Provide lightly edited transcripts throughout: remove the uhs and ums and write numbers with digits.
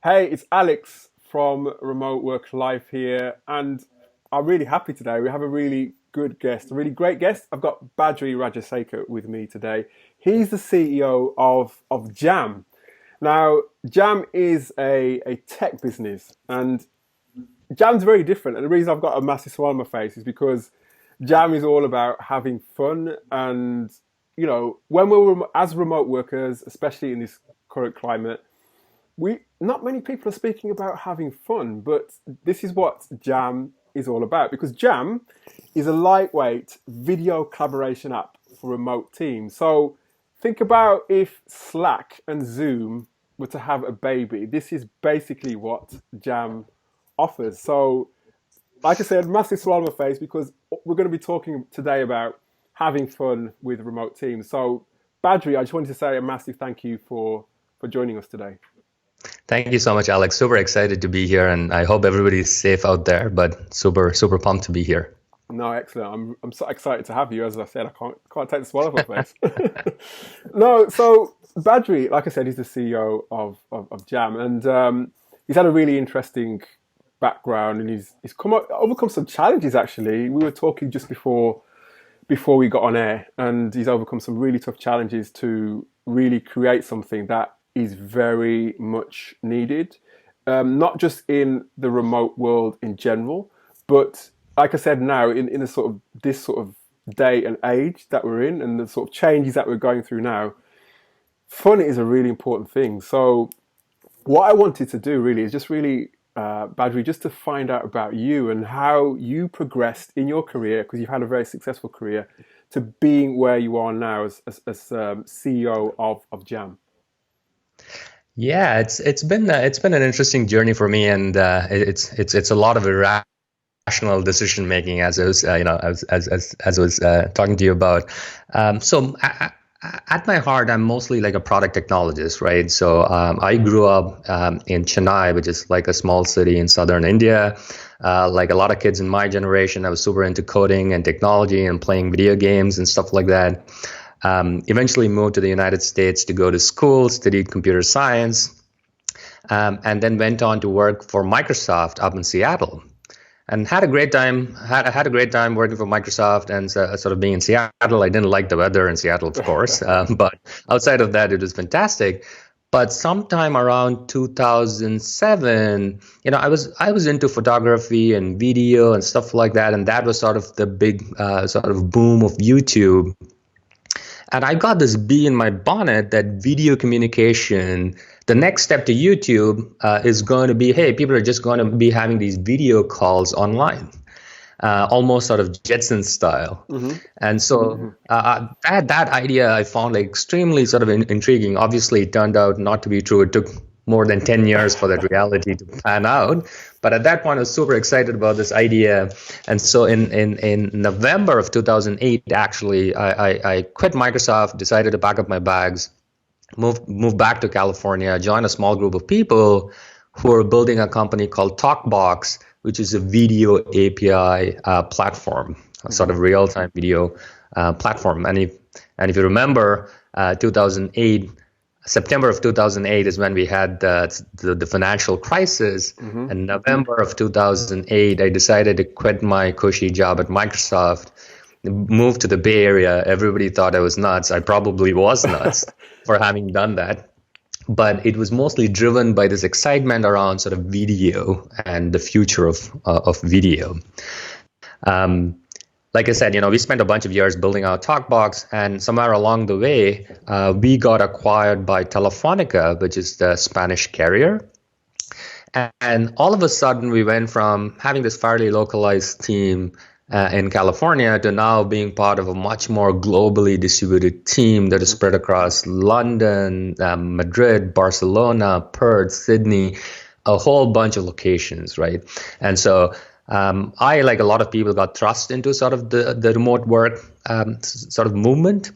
Hey, it's Alex from Remote Work Life here, and I'm really happy today. We have a really good guest, a really great guest. I've got Badri Rajesaker with me today. He's the CEO of Jam. Now, Jam is a tech business, and Jam's very different. And the reason I've got a massive smile on my face is because Jam is all about having fun. And, when as remote workers, especially in this current climate, we not many people are speaking about having fun, but this is what Jam is all about because Jam is a lightweight video collaboration app for remote teams. So think about if Slack and Zoom were to have a baby. This is basically what Jam offers. So, like I said, massive smile on my face because we're going to be talking today about having fun with remote teams. So, Badri, I just wanted to say a massive thank you for joining us today. Thank you so much, Alex. Super excited to be here, and I hope everybody's safe out there, but super pumped to be here. No, excellent. I'm so excited to have you. As I said, I can't take the smile off my face. No, so Badri, like I said, he's the CEO of Jam, and he's had a really interesting background, and he's overcome some challenges. Actually, we were talking just before we got on air, and he's overcome some really tough challenges to really create something that is very much needed, not just in the remote world in general, but like I said, now in a sort of this sort of day and age that we're in, and the sort of changes that we're going through now, fun is a really important thing. So, what I wanted to do really is just really, Badri, just to find out about you and how you progressed in your career, because you've had a very successful career, to being where you are now as CEO of Jam. Yeah, it's been an interesting journey for me, and it's a lot of irrational decision making, as I was as I was talking to you about. At my heart, I'm mostly like a product technologist, right? So I grew up in Chennai, which is like a small city in southern India. Like a lot of kids in my generation, I was super into coding and technology and playing video games and stuff like that. Eventually moved to the United States to go to school, studied computer science, and then went on to work for Microsoft up in Seattle. And had a great time. Had a great time working for Microsoft and sort of being in Seattle. I didn't like the weather in Seattle, of course, but outside of that, it was fantastic. But sometime around 2007, I was into photography and video and stuff like that, and that was sort of the big sort of boom of YouTube. And I got this bee in my bonnet that video communication, the next step to YouTube is going to be, hey, people are just going to be having these video calls online, almost sort of Jetson style. Mm-hmm. And so that idea I found like extremely sort of intriguing. Obviously, it turned out not to be true. It took more than 10 years for that reality to pan out. But at that point, I was super excited about this idea. And so in November of 2008, actually, I quit Microsoft, decided to pack up my bags, move back to California, join a small group of people who are building a company called TalkBox, which is a video API platform, a sort of real-time video platform. And if you remember, 2008, September of 2008 is when we had the financial crisis. Mm-hmm. And November of 2008, I decided to quit my cushy job at Microsoft, move to the Bay Area. Everybody thought I was nuts. I probably was nuts for having done that. But it was mostly driven by this excitement around sort of video and the future of video. Like I said, we spent a bunch of years building our TalkBox, and somewhere along the way, we got acquired by Telefonica, which is the Spanish carrier. And all of a sudden, we went from having this fairly localized team in California to now being part of a much more globally distributed team that is spread across London, Madrid, Barcelona, Perth, Sydney, a whole bunch of locations, right? And so I, like a lot of people, got thrust into sort of the remote work sort of movement.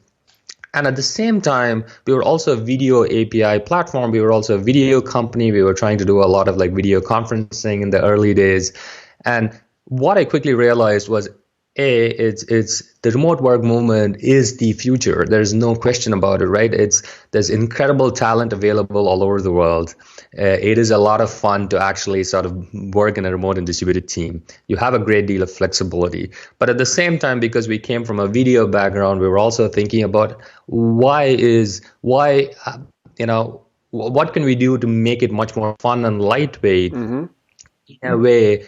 And at the same time, we were also a video API platform. We were also a video company. We were trying to do a lot of like video conferencing in the early days. And what I quickly realized was It's the remote work movement is the future. There's no question about it, right? There's incredible talent available all over the world. It is a lot of fun to actually sort of work in a remote and distributed team. You have a great deal of flexibility, but at the same time, because we came from a video background, we were also thinking about why what can we do to make it much more fun and lightweight. Mm-hmm. In a way,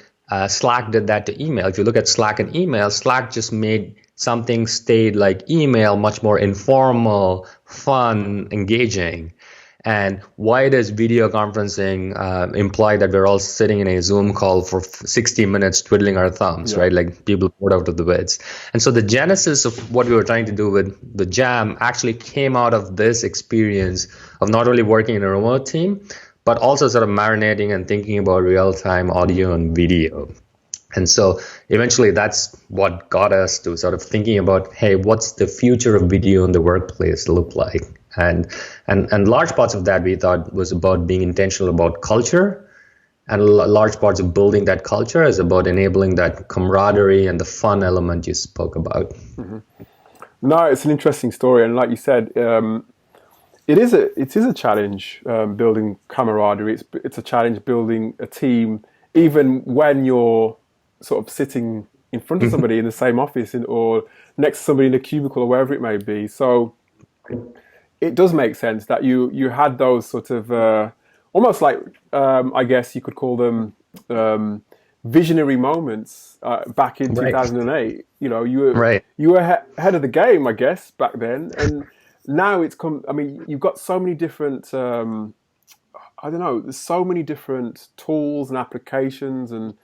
Slack did that to email. If you look at Slack and email, Slack just made something stayed like email much more informal, fun, engaging. And why does video conferencing imply that we're all sitting in a Zoom call for 60 minutes twiddling our thumbs, right? Like people bored out of the wits. And so the genesis of what we were trying to do with the Jam actually came out of this experience of not only working in a remote team, but also sort of marinating and thinking about real-time audio and video. And so eventually that's what got us to sort of thinking about, hey, what's the future of video in the workplace look like? And large parts of that we thought was about being intentional about culture, and large parts of building that culture is about enabling that camaraderie and the fun element you spoke about. Mm-hmm. No, it's an interesting story, and like you said, it is a challenge building camaraderie. It's a challenge building a team, even when you're sort of sitting in front of somebody in the same office or next to somebody in a cubicle or wherever it may be. So it does make sense that you had those sort of almost like I guess you could call them visionary moments back in 2008. You know, you were ahead of the game, I guess, back then, and now it's come. I mean, you've got so many different. I don't know. There's so many different tools and applications and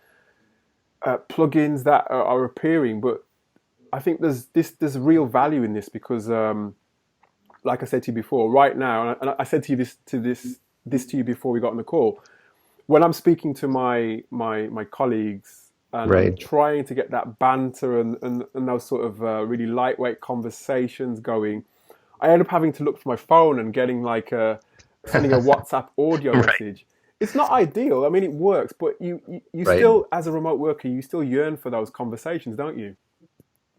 plugins that are appearing, but I think there's real value in this because, like I said to you before, right now, and I said to you this to you before we got on the call. When I'm speaking to my colleagues and I'm trying to get that banter and those sort of really lightweight conversations going, I end up having to look for my phone and getting sending a WhatsApp audio message. It's not ideal. I mean, it works, but you still, as a remote worker, you still yearn for those conversations, don't you?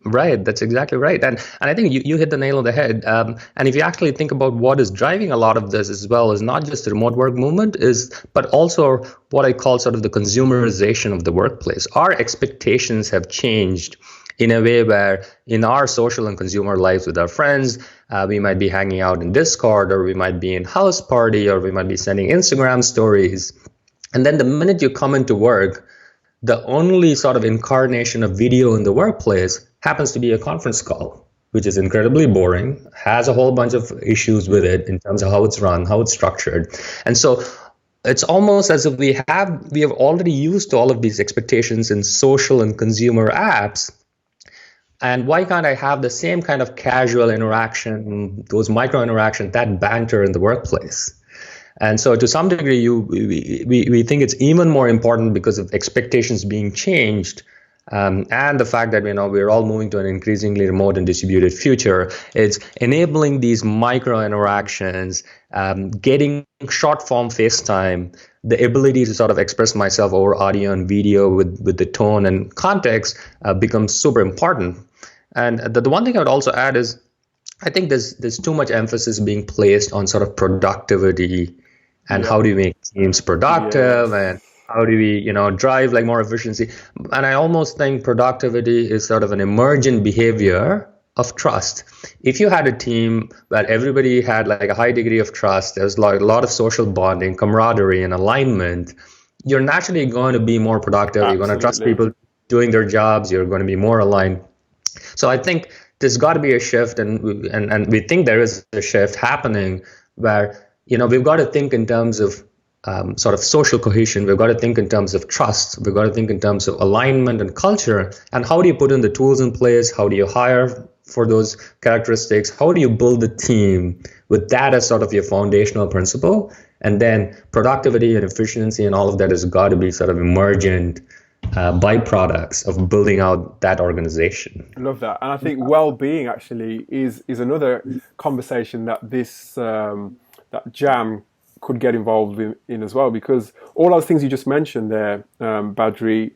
Right, that's exactly right. And I think you hit the nail on the head. And if you actually think about what is driving a lot of this as well, is not just the remote work movement, but also what I call sort of the consumerization of the workplace. Our expectations have changed in a way where in our social and consumer lives with our friends, we might be hanging out in Discord, or we might be in house party, or we might be sending Instagram stories. And then the minute you come into work, the only sort of incarnation of video in the workplace happens to be a conference call, which is incredibly boring, has a whole bunch of issues with it in terms of how it's run, how it's structured. And so it's almost as if we have already used all of these expectations in social and consumer apps. And why can't I have the same kind of casual interaction, those micro interactions, that banter in the workplace? And so to some degree, we think it's even more important because of expectations being changed, and the fact that we're all moving to an increasingly remote and distributed future. It's enabling these micro interactions, getting short form FaceTime, the ability to sort of express myself over audio and video with the tone and context becomes super important. And the one thing I would also add is, I think there's too much emphasis being placed on sort of productivity and how do we make teams productive and how do we, drive like more efficiency. And I almost think productivity is sort of an emergent behavior of trust. If you had a team where everybody had like a high degree of trust, there's like a lot of social bonding, camaraderie, and alignment, you're naturally going to be more productive. Absolutely. You're going to trust people doing their jobs. You're going to be more aligned. So I think there's got to be a shift, and we think there is a shift happening where we've got to think in terms of sort of social cohesion. We've got to think in terms of trust. We've got to think in terms of alignment and culture. And how do you put in the tools in place? How do you hire for those characteristics? How do you build the team with that as sort of your foundational principle? And then productivity and efficiency and all of that has got to be sort of emergent byproducts of building out that organization. I love that. And I think well-being actually is another conversation that this that Jam could get involved in as well, because all those things you just mentioned there, Badri,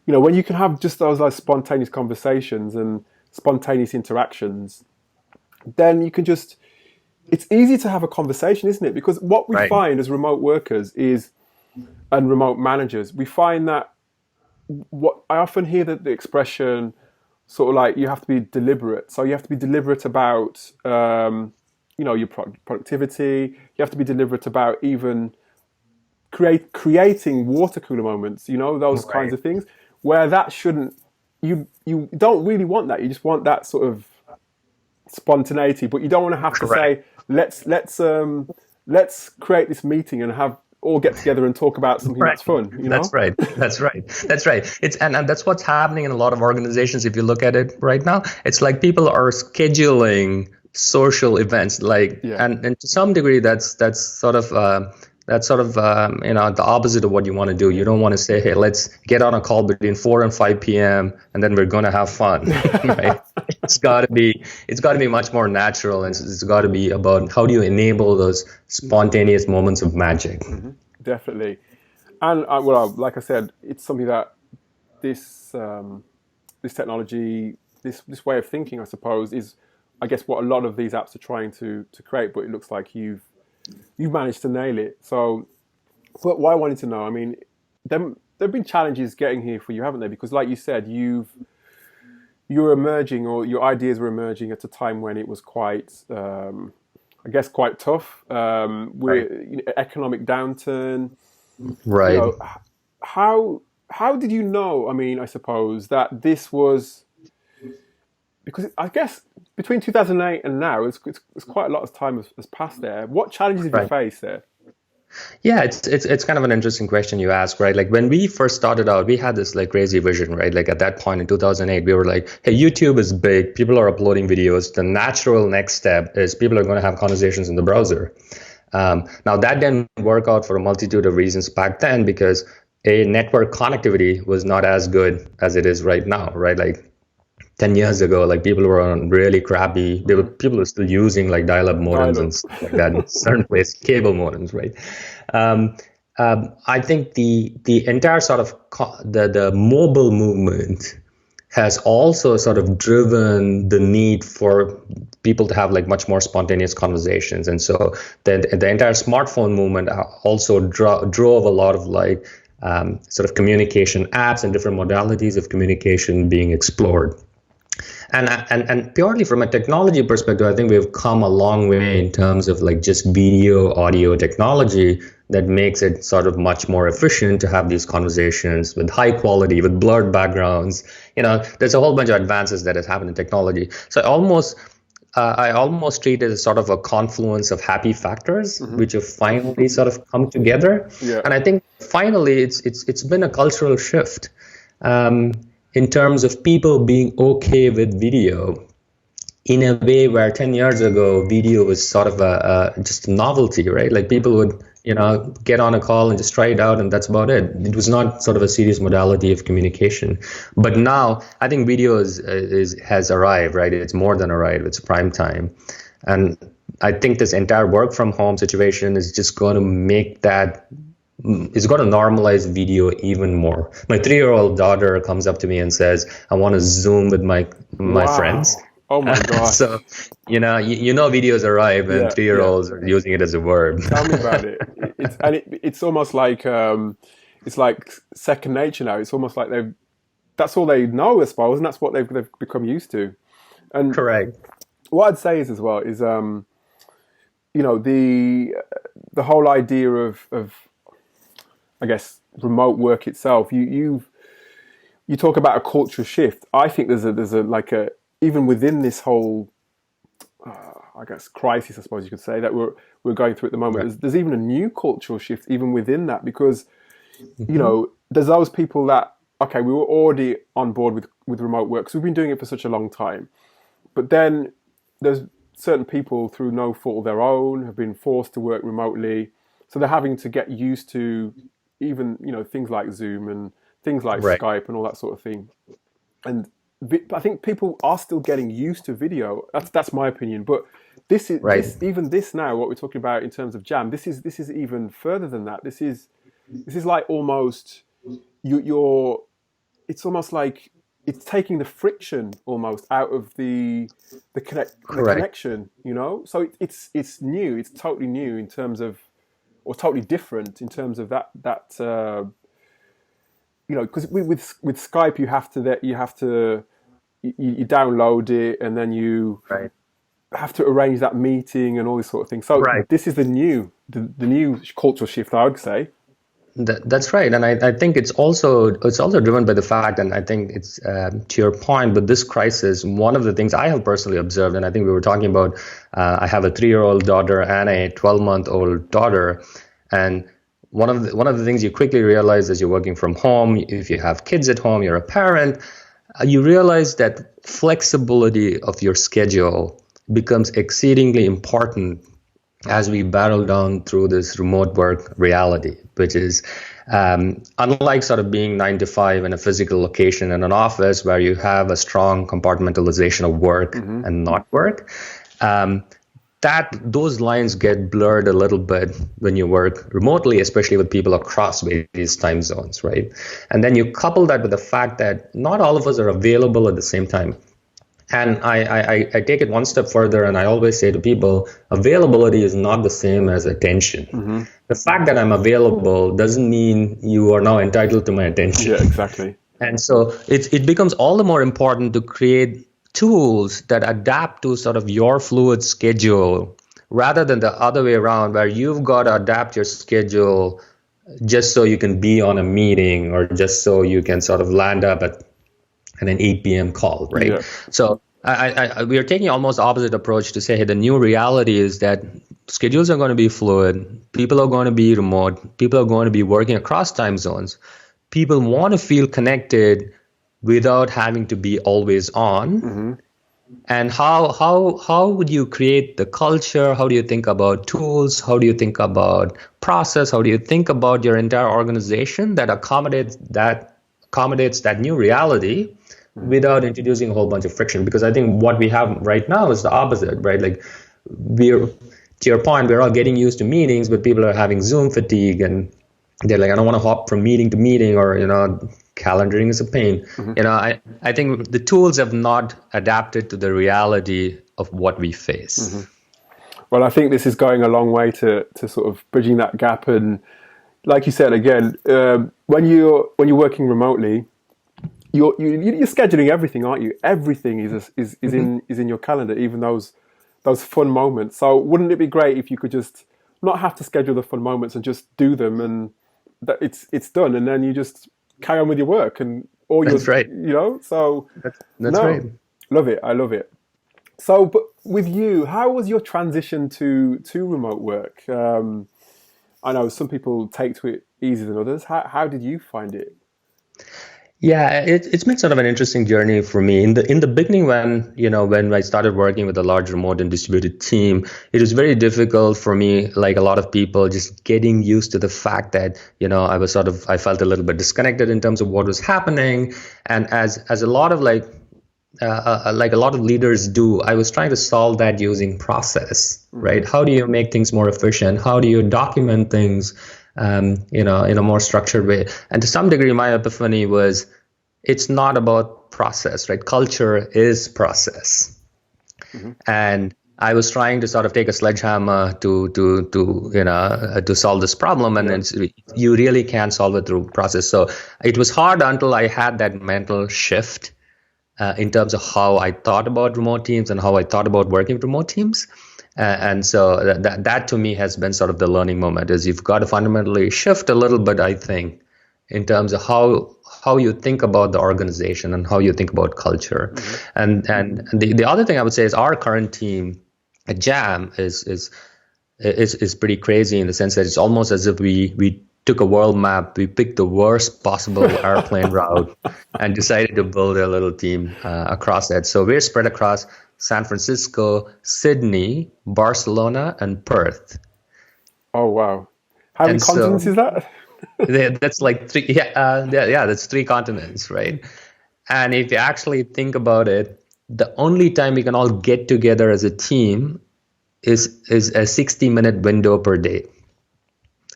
when you can have just those like spontaneous conversations and spontaneous interactions, then you can just, it's easy to have a conversation, isn't it? Because what we find as remote workers and remote managers, we find that what I often hear that the expression sort of like you have to be deliberate. So you have to be deliberate about, your productivity. You have to be deliberate about even creating water cooler moments, those kinds of things, where that shouldn't, you don't really want that. You just want that sort of spontaneity, but you don't want to have to say, let's create this meeting and have all get together and talk about something that's fun. That's right. It's and that's what's happening in a lot of organizations. If you look at it right now, it's like people are scheduling social events, and to some degree, that's sort of the opposite of what you want to do. You don't want to say, hey, let's get on a call between 4 and 5 p.m. and then we're going to have fun. Right? It's got to be much more natural, and it's got to be about how do you enable those spontaneous moments of magic. Mm-hmm. Definitely. And well, like I said, it's something that this technology, this way of thinking, I suppose, is, I guess, what a lot of these apps are trying to create. But it looks like you've managed to nail it. So, what I wanted to know, I mean, there've been challenges getting here for you, haven't there? Because, like you said, you're emerging, or your ideas were emerging at a time when it was quite, I guess, quite tough. Economic downturn. Right. How did you know? I mean, I suppose that this was, because I guess between 2008 and now, it's quite a lot of time has passed there. What challenges have you faced there? Yeah, it's kind of an interesting question you ask, right? Like when we first started out, we had this like crazy vision, right? Like at that point in 2008, we were like, hey, YouTube is big. People are uploading videos. The natural next step is people are going to have conversations in the browser. Now that didn't work out for a multitude of reasons back then, because network connectivity was not as good as it is right now, right? Like 10 years ago, like people were on really crappy, people were still using like dial-up modems and stuff like that in certain places, cable modems, right? I think the entire sort of the mobile movement has also sort of driven the need for people to have like much more spontaneous conversations. And so the entire smartphone movement also drove a lot of like sort of communication apps and different modalities of communication being explored. And purely from a technology perspective, I think we've come a long way in terms of like just video, audio technology that makes it sort of much more efficient to have these conversations with high quality, with blurred backgrounds. There's a whole bunch of advances that has happened in technology. So I almost treat it as sort of a confluence of happy factors, which have finally sort of come together. Yeah. And I think finally it's been a cultural shift. In terms of people being okay with video in a way where 10 years ago, video was sort of just a novelty, right? Like people would, get on a call and just try it out and that's about it. It was not sort of a serious modality of communication. But now I think video has arrived, right? It's more than arrived, it's prime time. And I think this entire work from home situation is just going to make that, it's going to normalize video even more. My 3-year-old daughter comes up to me and says, I want to Zoom with my friends. Oh my God. So, videos arrive and 3-year-olds are using it as a verb. Tell me about it. It's almost like, it's like second nature now. It's almost like that's all they know, I suppose, and that's what they've become used to. And correct. What I'd say is as well is, the whole idea of I guess remote work itself. You talk about a cultural shift. I think there's a even within this whole I guess crisis, I suppose you could say, that we're going through at the moment. Right. There's even a new cultural shift even within that, because there's those people that we were already on board with remote work, so we've been doing it for such a long time, but then there's certain people through no fault of their own have been forced to work remotely, so they're having to get used to even things like Zoom and things like Skype and all that sort of thing. And I think people are still getting used to video. That's my opinion. But this is this now, what we're talking about in terms of Jam. This is even further than that. This is like almost you're it's almost like it's taking the friction almost out of the Correct. connection, you know. So it's new. It's totally new in terms of, or totally different in terms of that. You know, because with Skype you download it and then you Right. have to arrange that meeting and all this sort of thing. So Right. this is the new cultural shift, I would say. That's right, and I think it's also driven by the fact, and I think it's to your point. But this crisis, one of the things I have personally observed, and I think we were talking about, I have a 3-year-old daughter and a 12-month-old daughter, and one of the things you quickly realize as you're working from home, if you have kids at home, you're a parent, you realize that flexibility of your schedule becomes exceedingly important as we battle down through this remote work reality, which is unlike sort of being 9 to 5 in a physical location in an office where you have a strong compartmentalization of work and not work, that those lines get blurred a little bit when you work remotely, especially with people across various time zones, right? And then you couple that with the fact that not all of us are available at the same time. And I take it one step further, and I always say to people, availability is not the same as attention. The fact that I'm available doesn't mean you are now entitled to my attention. Yeah, exactly. And so it becomes all the more important to create tools that adapt to sort of your fluid schedule rather than the other way around, where you've got to adapt your schedule just so you can be on a meeting or just so you can sort of land up at an 8 p.m. call, right? Yeah. So we are taking almost opposite approach to say, hey, the new reality is that schedules are going to be fluid. People are going to be remote. People are going to be working across time zones. People want to feel connected without having to be always on. And how would you create the culture? How do you think about tools? How do you think about process? How do you think about your entire organization that accommodates that new reality without introducing a whole bunch of friction? Because I think what we have right now is the opposite, right? Like to your point, we're all getting used to meetings, but people are having Zoom fatigue, and they're like, I don't want to hop from meeting to meeting, or, you know, calendaring is a pain. You know, I think the tools have not adapted to the reality of what we face. Well, I think this is going a long way to sort of bridging that gap. And like you said, again, when you're working remotely, you're scheduling everything, aren't you? Everything is in your calendar, even those fun moments. So wouldn't it be great if you could just not have to schedule the fun moments and just do them, and that it's done, and then you just carry on with your work and all your, That's right. you know. So That's right. Love it. I love it. So, but with you, how was your transition to remote work? I know some people take to it easier than others. How did you find it? Yeah, it's been sort of an interesting journey for me. In the beginning, when I started working with a large remote and distributed team, it was very difficult for me, like a lot of people, just getting used to the fact that, you know, I felt a little bit disconnected in terms of what was happening. And as a lot of like a lot of leaders do, I was trying to solve that using process, right? How do you make things more efficient? How do you document things, in a more structured way? And to some degree, my epiphany was, it's not about process, right? Culture is process. And I was trying to sort of take a sledgehammer to solve this problem, and you really can't solve it through process. So it was hard until I had that mental shift in terms of how I thought about remote teams and how I thought about working with remote teams. And so that to me has been sort of the learning moment, is you've got to fundamentally shift a little bit, I think, in terms of how you think about the organization and how you think about culture. And the other thing I would say is our current team at Jam is pretty crazy in the sense that it's almost as if we took a world map, we picked the worst possible airplane route and decided to build a little team across that. So we're spread across San Francisco, Sydney, Barcelona, and Perth. Oh, wow. How many continents is that? That's like three. That's 3 continents, right? And if you actually think about it, the only time we can all get together as a team is a 60-minute window per day.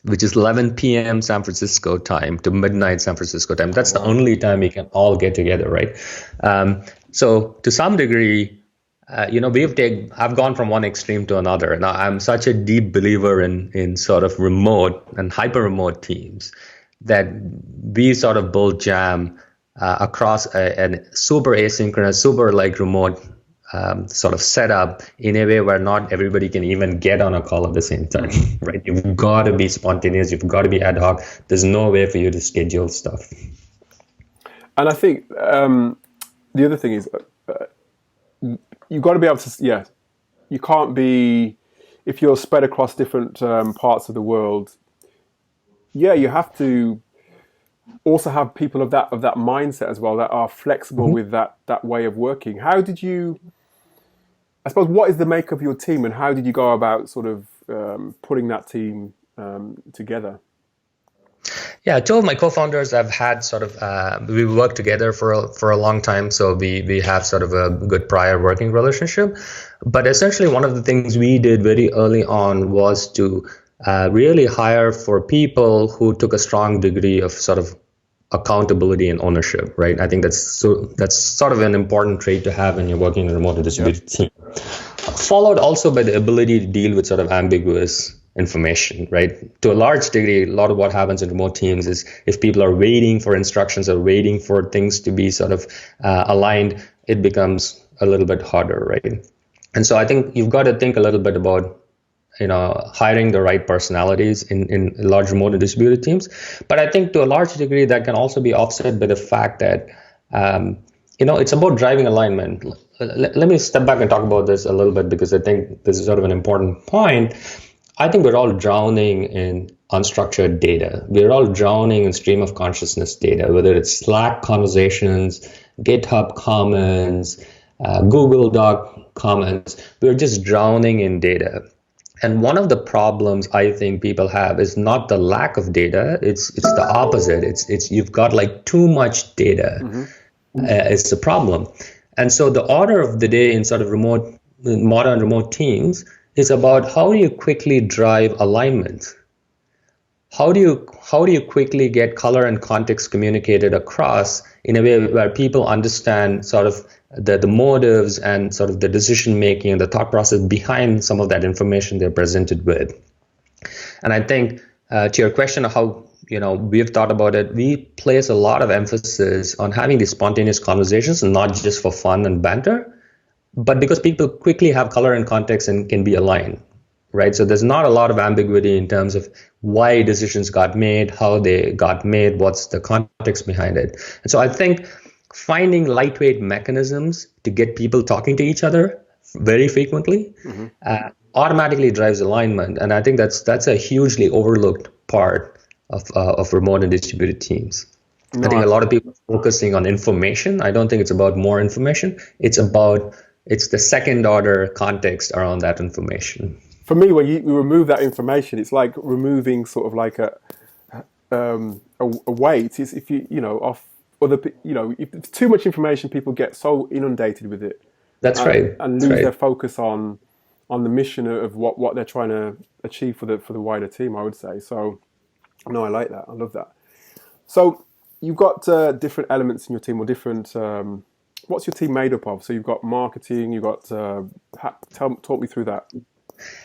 which is 11 p.m. San Francisco time to midnight San Francisco time. That's the only time we can all get together, right? So to some degree, I've gone from one extreme to another. Now I'm such a deep believer in sort of remote and hyper remote teams that we sort of build jam across a super asynchronous, super like remote sort of setup in a way where not everybody can even get on a call at the same time, right? You've got to be spontaneous. You've got to be ad hoc. There's no way for you to schedule stuff. And I think the other thing is you've got to be able to, you can't be, if you're spread across different parts of the world, you have to also have people of that mindset as well that are flexible with that way of working. How did you, I suppose, what is the makeup of your team and how did you go about sort of putting that team together? Yeah, two of my co-founders have had sort of, we worked together for a long time, so we have sort of a good prior working relationship. But essentially one of the things we did very early on was to really hire for people who took a strong degree of sort of accountability and ownership, right? I think that's sort of an important trait to have when you're working in a remote and distributed team. Followed also by the ability to deal with sort of ambiguous information, right? To a large degree, a lot of what happens in remote teams is if people are waiting for instructions or waiting for things to be sort of aligned, it becomes a little bit harder, right? And so I think you've got to think a little bit about hiring the right personalities in large remote and distributed teams. But I think to a large degree that can also be offset by the fact that, it's about driving alignment. Let me step back and talk about this a little bit because I think this is sort of an important point. I think we're all drowning in unstructured data. We're all drowning in stream of consciousness data, whether it's Slack conversations, GitHub comments, Google Doc comments. We're just drowning in data. And one of the problems I think people have is not the lack of data. It's the opposite. It's you've got like too much data. It's the problem. And so the order of the day in sort of modern remote teams is about how do you quickly drive alignment? How do you quickly get color and context communicated across in a way where people understand sort of the motives and sort of the decision making and the thought process behind some of that information they're presented with. And I think to your question of how we've thought about it, we place a lot of emphasis on having these spontaneous conversations, not just for fun and banter, but because people quickly have color and context and can be aligned, right? So there's not a lot of ambiguity in terms of why decisions got made, how they got made, what's the context behind it. And so I think finding lightweight mechanisms to get people talking to each other very frequently automatically drives alignment. And I think that's a hugely overlooked part of remote and distributed teams. I think a lot of people are focusing on information. I don't think it's about more information. It's the second order context around that information. For me, when you remove that information, it's like removing sort of like a weight. It's if off other if it's too much information, people get so inundated with it. That's right. And lose their focus on the mission of what they're trying to achieve for the wider team, I would say. So, no, I like that. I love that. So you've got different elements in your team, or different. What's your team made up of? So you've got marketing. You've got. Talk me through that.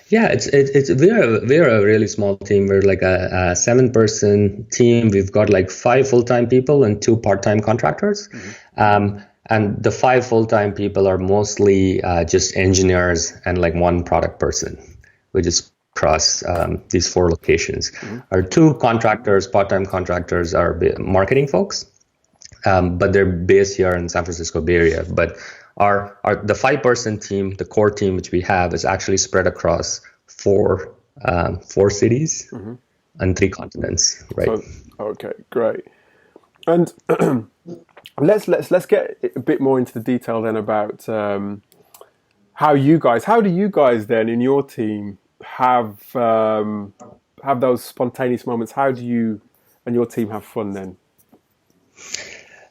Yeah, we're a really small team. We're like a 7-person team. We've got like 5 full-time people and 2 part-time contractors. And the 5 full-time people are mostly just engineers and like 1 product person, which is across these 4 locations. Our 2 contractors, part-time contractors, are marketing folks, but they're based here in San Francisco Bay Area. But the 5-person team, the core team which we have, is actually spread across 4 cities and 3 continents. Right. So, okay, great. And let's get a bit more into the detail then about how do you guys then in your team have those spontaneous moments? How do you and your team have fun then?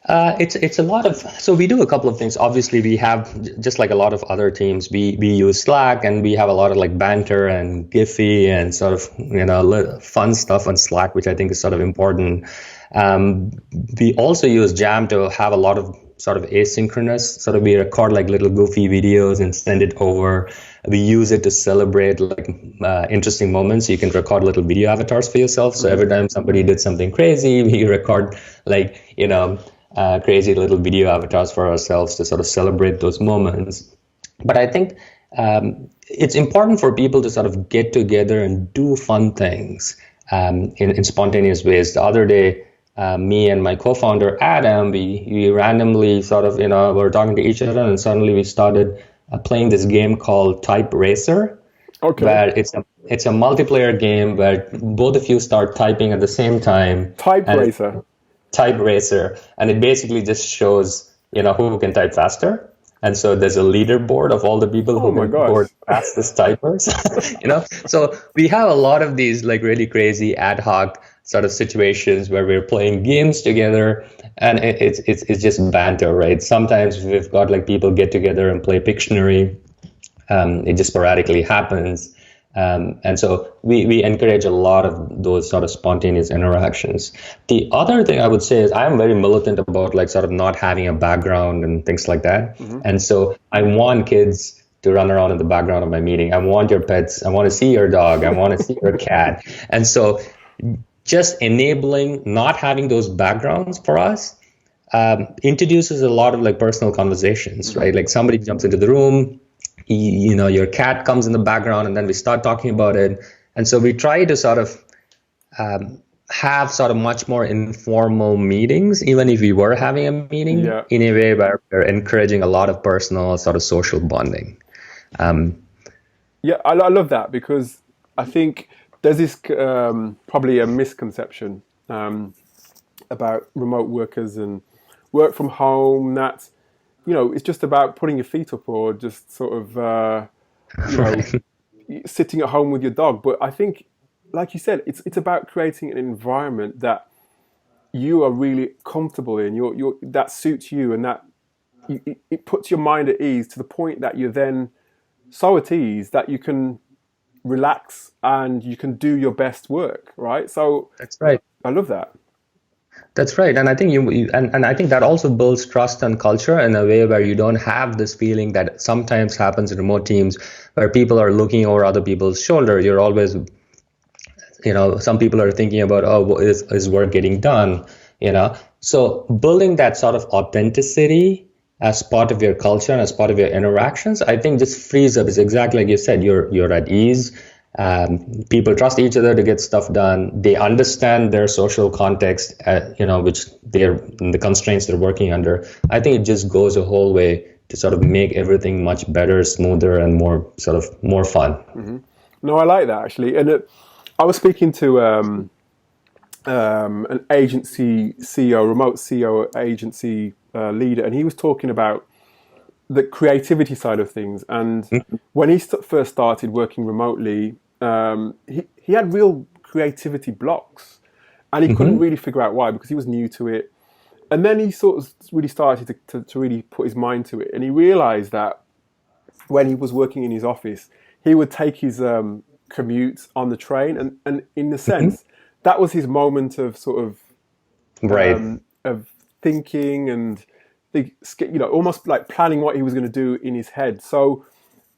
It's a lot of, so we do a couple of things. Obviously, we have, just like a lot of other teams, we use Slack, and we have a lot of like banter and Giphy and sort of, fun stuff on Slack, which I think is sort of important. We also use Jam to have a lot of sort of asynchronous, sort of we record like little goofy videos and send it over. We use it to celebrate like interesting moments. You can record little video avatars for yourself. So every time somebody did something crazy, we record like, crazy little video avatars for ourselves to sort of celebrate those moments. But I think it's important for people to sort of get together and do fun things in spontaneous ways. The other day, me and my co-founder Adam, we randomly sort of, were talking to each other, and suddenly we started playing this game called Type Racer. Okay. Where it's a multiplayer game where both of you start typing at the same time. Type Racer, and it basically just shows who can type faster. And so there's a leaderboard of all the people who can board fastest typers. So we have a lot of these like really crazy ad hoc sort of situations where we're playing games together, and it's just banter, right? Sometimes we've got like people get together and play Pictionary. It just sporadically happens. And so we encourage a lot of those sort of spontaneous interactions. The other thing I would say is I'm very militant about like sort of not having a background and things like that. Mm-hmm. And so I want kids to run around in the background of my meeting. I want your pets. I want to see your dog. I want to see your cat. And so just enabling not having those backgrounds for us introduces a lot of like personal conversations, mm-hmm. right? Like somebody jumps into the room, your cat comes in the background, and then we start talking about it. And so we try to sort of have sort of much more informal meetings, even if we were having a meeting, in a way where we're encouraging a lot of personal sort of social bonding. I love that, because I think there's this probably a misconception about remote workers and work from home, that it's just about putting your feet up or just sort of, sitting at home with your dog. But I think, like you said, it's about creating an environment that you are really comfortable in, that suits you, and that it puts your mind at ease to the point that you're then so at ease that you can relax and you can do your best work, right? So that's right. I love that. That's right. And I think and I think that also builds trust and culture in a way where you don't have this feeling that sometimes happens in remote teams where people are looking over other people's shoulder. You're always, some people are thinking about, is work getting done, So building that sort of authenticity as part of your culture and as part of your interactions, I think just frees up. It's exactly like you said, you're at ease. People trust each other to get stuff done. They understand their social context, which they're the constraints they're working under. I think it just goes a whole way to sort of make everything much better, smoother, and more fun. Mm-hmm. No, I like that actually. And I was speaking to an agency CEO, remote CEO agency leader, and he was talking about the creativity side of things. And when he first started working remotely, he had real creativity blocks, and he couldn't really figure out why, because he was new to it. And then he sort of really started to really put his mind to it, and he realized that when he was working in his office, he would take his commute on the train, and in a sense, that was his moment of sort of of thinking and almost like planning what he was going to do in his head. So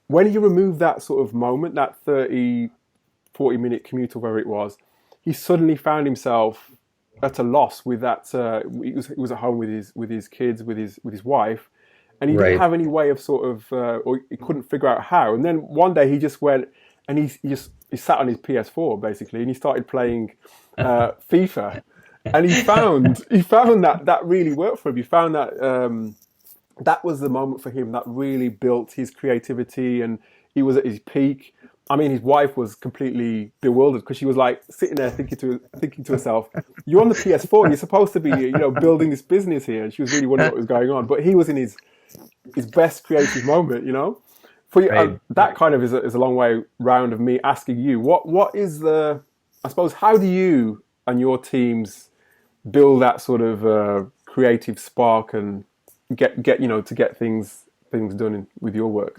when he removed that sort of moment, that 30, 40-minute commute or wherever it was, he suddenly found himself at a loss with that. He was at home with his kids, with his wife, and he didn't have any way of sort of, or he couldn't figure out how. And then one day he just went and he sat on his PS4 basically, and he started playing FIFA. And he found that really worked for him. He found that that was the moment for him that really built his creativity, and he was at his peak. I mean, his wife was completely bewildered, because she was like sitting there thinking to herself, "You're on the PS4. You're supposed to be, building this business here." And she was really wondering what was going on. But he was in his best creative moment, For you, that kind of is a long way round of me asking you, what is I suppose, how do you and your teams build that sort of creative spark and get to get things done with your work?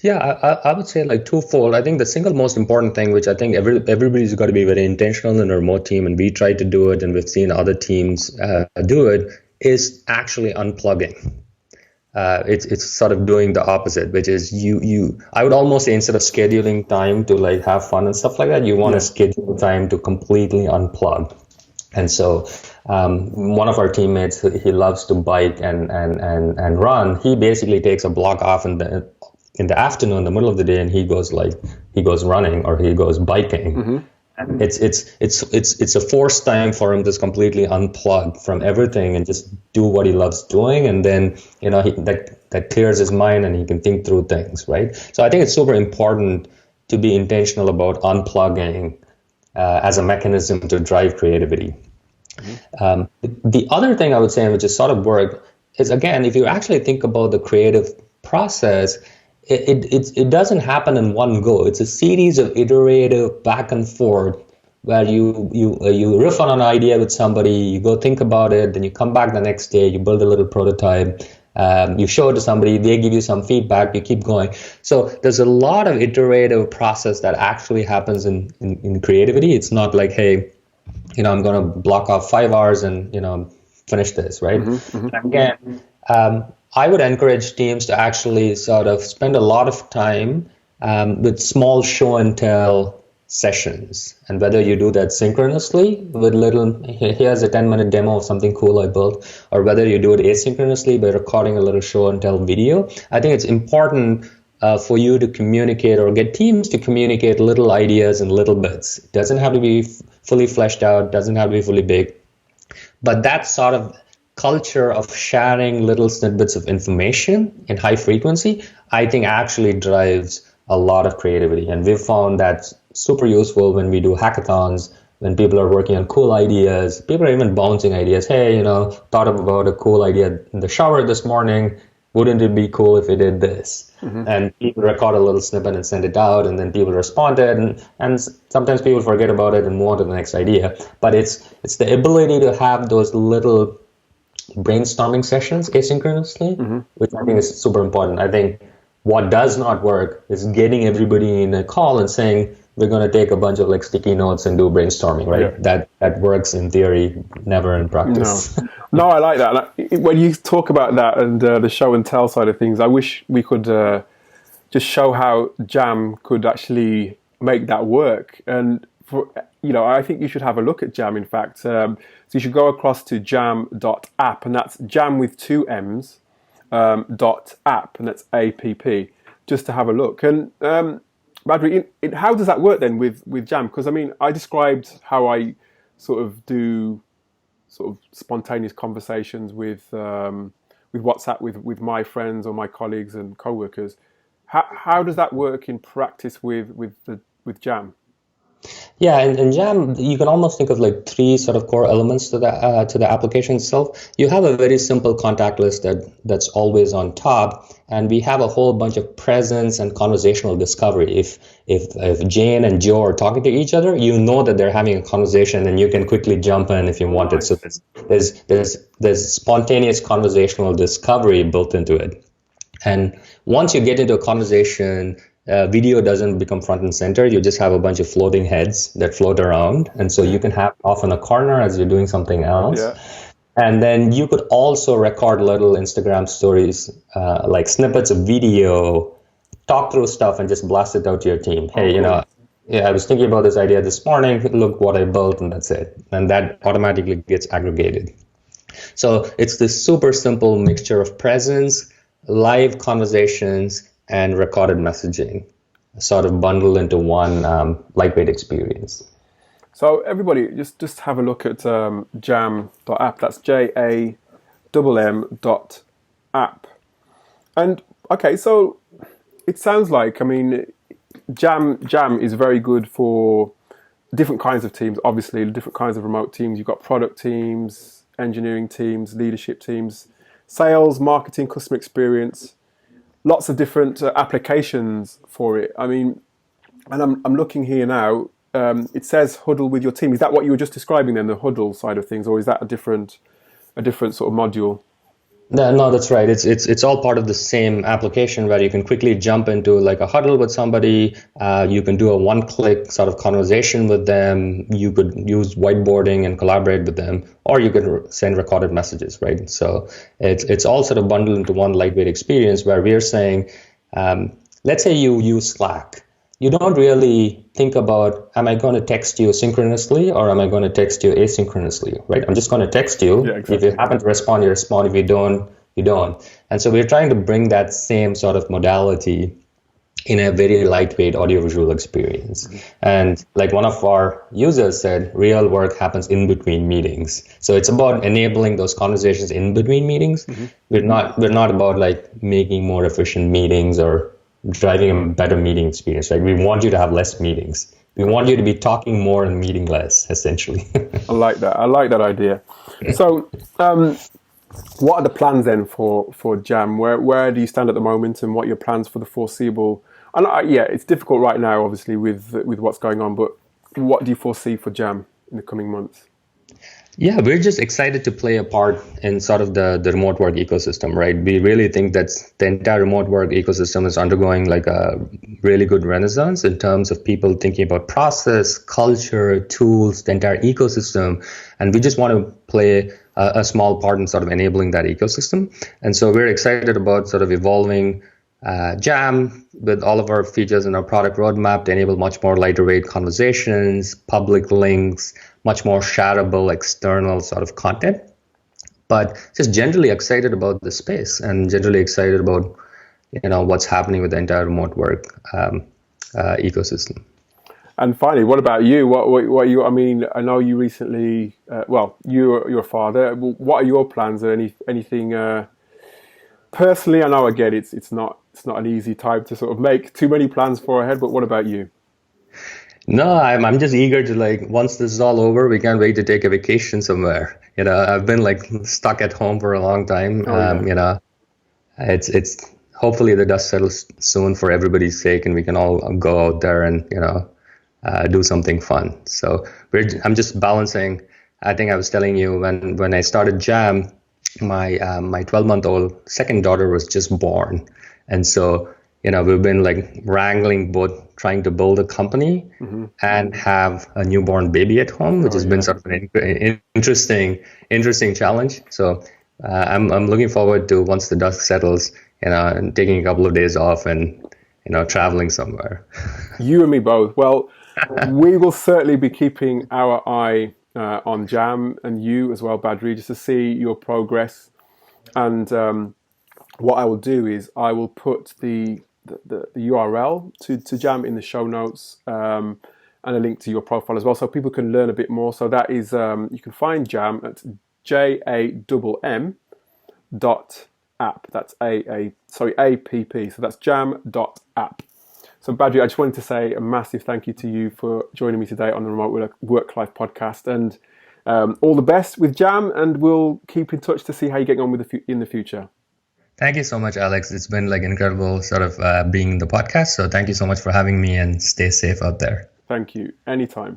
Yeah, I would say like twofold. I think the single most important thing, which I think everybody's got to be very intentional in a remote team, and we try to do it, and we've seen other teams do it, is actually unplugging. It's sort of doing the opposite, which is I would almost say, instead of scheduling time to like have fun and stuff like that, you want to schedule time to completely unplug. And so one of our teammates, he loves to bike and run. He basically takes a block off in the afternoon, in the middle of the day, and he goes running or he goes biking. Mm-hmm. And it's a forced time for him to completely unplug from everything and just do what he loves doing, and then that clears his mind and he can think through things, right? So I think it's super important to be intentional about unplugging as a mechanism to drive creativity. Mm-hmm. The other thing I would say, which is sort of work, is, again, if you actually think about the creative process, it doesn't happen in one go. It's a series of iterative back and forth where you riff on an idea with somebody, you go think about it, then you come back the next day, you build a little prototype, you show it to somebody, they give you some feedback, you keep going. So there's a lot of iterative process that actually happens in creativity. It's not like, hey, I'm going to block off 5 hours and, finish this, right? Mm-hmm, mm-hmm. Again, I would encourage teams to actually sort of spend a lot of time with small show and tell sessions. And whether you do that synchronously with here's a 10-minute demo of something cool I built, or whether you do it asynchronously by recording a little show and tell video, I think it's important for you to communicate or get teams to communicate little ideas in little bits. It doesn't have to be fully fleshed out, doesn't have to be fully baked. But that sort of culture of sharing little snippets of information in high frequency, I think actually drives a lot of creativity. And we've found that super useful when we do hackathons, when people are working on cool ideas. People are even bouncing ideas. Hey, thought about a cool idea in the shower this morning. Wouldn't it be cool if we did this? Mm-hmm. And people record a little snippet and send it out, and then people responded, and sometimes people forget about it and move on to the next idea. But it's the ability to have those little brainstorming sessions asynchronously, mm-hmm. which I think is super important. I think what does not work is getting everybody in a call and saying, we're going to take a bunch of like sticky notes and do brainstorming, right? Yeah. That works in theory, never in practice. No, I like that. When you talk about that and the show and tell side of things, I wish we could just show how Jam could actually make that work. And I think you should have a look at Jam, in fact. So you should go across to jam.app, and that's Jam with 2 M's, .app, and that's APP, just to have a look. And Badri, how does that work then with Jam? Because I described how I sort of do sort of spontaneous conversations with WhatsApp with my friends or my colleagues and co-workers. How does that work in practice with Jam? Yeah, and Jam, you can almost think of like 3 sort of core elements to the application itself. You have a very simple contact list that's always on top, and we have a whole bunch of presence and conversational discovery. If Jane and Joe are talking to each other, you know that they're having a conversation, and you can quickly jump in if you wanted. So there's spontaneous conversational discovery built into it. And once you get into a conversation, video doesn't become front and center. You just have a bunch of floating heads that float around. And so you can have off in a corner as you're doing something else. Yeah. And then you could also record little Instagram stories, like snippets of video, talk through stuff and just blast it out to your team. Hey, I was thinking about this idea this morning. Look what I built, and that's it. And that automatically gets aggregated. So it's this super simple mixture of presence, live conversations, and recorded messaging, sort of bundled into one lightweight experience. So everybody, just have a look at jam.app. That's JAMM.app. And okay, so it sounds like, Jam is very good for different kinds of teams, obviously, different kinds of remote teams. You've got product teams, engineering teams, leadership teams, sales, marketing, customer experience. Lots of different applications for it. And I'm looking here now. It says huddle with your team. Is that what you were just describing then, the huddle side of things, or is that a different a different sort of module. No, that's right. It's all part of the same application where you can quickly jump into like a huddle with somebody. You can do a one-click sort of conversation with them. You could use whiteboarding and collaborate with them, or you could send recorded messages, right? So it's all sort of bundled into one lightweight experience where we're saying, let's say you use Slack. You don't really think about, am I going to text you synchronously or am I going to text you asynchronously, right? I'm just going to text you. Yeah, exactly. If you happen to respond, you respond. If you don't, you don't. And so we're trying to bring that same sort of modality in a very lightweight audiovisual experience. Mm-hmm. And like one of our users said, real work happens in between meetings. So it's about enabling those conversations in between meetings. Mm-hmm. We're not about like making more efficient meetings or driving a better meeting experience, right? We want you to have less meetings. We want you to be talking more and meeting less, essentially. I like that. I like that idea. So, what are the plans then for Jam? Where do you stand at the moment, and what are your plans for the foreseeable? And yeah, it's difficult right now, obviously, with what's going on. But what do you foresee for Jam in the coming months? Yeah, we're just excited to play a part in sort of the remote work ecosystem, right? We really think that the entire remote work ecosystem is undergoing like a really good renaissance in terms of people thinking about process, culture, tools, the entire ecosystem. And we just want to play a small part in sort of enabling that ecosystem. And so we're excited about sort of evolving Jam with all of our features in our product roadmap to enable much more lighter weight conversations, public links, much more shareable external sort of content, but just generally excited about the space and generally excited about, what's happening with the entire remote work ecosystem. And finally, what about you? What you? I mean, I know you recently. You're a father. What are your plans? Or anything? Personally, I know again, it's not an easy time to sort of make too many plans for ahead. But what about you? No, I'm just eager to like, once this is all over, we can't wait to take a vacation somewhere. I've been like stuck at home for a long time. It's hopefully the dust settles soon for everybody's sake and we can all go out there and, do something fun. So I'm just balancing. I think I was telling you when I started Jam, my 12-month-old second daughter was just born. And so, we've been like wrangling both trying to build a company and have a newborn baby at home, which has been sort of an interesting challenge. So I'm looking forward to once the dust settles, and taking a couple of days off and, traveling somewhere. You and me both. Well, we will certainly be keeping our eye on Jam and you as well, Badri, just to see your progress. And what I will do is I will put the URL to Jam in the show notes and a link to your profile as well, so people can learn a bit more. So that is you can find Jam at JAMM.app. That's APP. So that's jam.app. So Badri, I just wanted to say a massive thank you to you for joining me today on the Remote Work Life podcast, and all the best with Jam, and we'll keep in touch to see how you're getting on in the future. Thank you so much, Alex. It's been like incredible sort of being in the podcast. So thank you so much for having me, and stay safe out there. Thank you. Anytime.